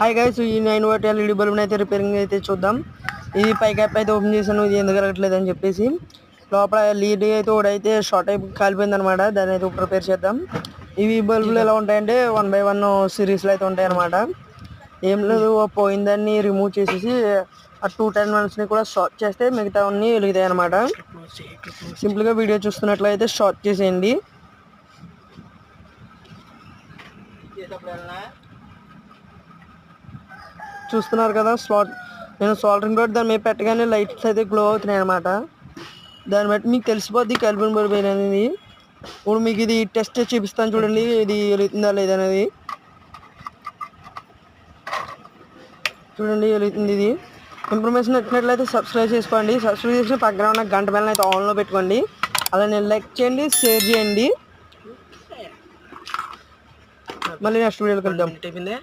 Hi guys, ఈ 9 what LED bulb అయితే repairing అయితే చూద్దాం. ఇది పై క్యాప్ అయితే ఓపెన్ చేశాను, ఇది ఎందుకు జరగట్లేదు అని చెప్పేసి. లోపల LED అయితే ఒకటైతే షార్ట్ అయిపోయి కాలిపోయింది అనమాట. దాన్ని అయితే రిపేర్ చేద్దాం. ఇవి బల్బులు ఎలా ఉంటాయంటే 1 by 1 సిరీస్లో అయితే ఉంటాయి అనమాట. ఏం లేదు, పోయిందాన్ని రిమూవ్ చేసేసి ఆ 2 టెర్మినల్స్ని కూడా షార్ట్ చేస్తే మిగతా అన్నీ వెలుగుతాయి అనమాట. సింపుల్గా వీడియో చూస్తున్నట్లయితే షార్ట్ చేసేయండి. చూస్తున్నారు కదా, నేను సోల్డరింగ్ రోడ్ దాని మీద పెట్టగానే లైట్స్ అయితే గ్లో అవుతున్నాయి అనమాట. దాన్ని బట్టి మీకు తెలిసిపోద్ది కాలిపోయిన బల్బ్ అనేది. ఇప్పుడు మీకు ఇది టెస్ట్ చూపిస్తాను చూడండి, ఇది వెలుగుతుందా లేదనేది. చూడండి, వెలుగుతుంది. ఇది ఇన్ఫర్మేషన్ నచ్చినట్లయితే సబ్స్క్రైబ్ చేసుకోండి. సబ్స్క్రైబ్ చేసి పక్కన ఉన్న గంట బెల్ని అయితే ఆన్లో పెట్టుకోండి. అలానే లైక్ చేయండి, షేర్ చేయండి. మళ్ళీ నెక్స్ట్ వీడియోకి వెళ్దాం.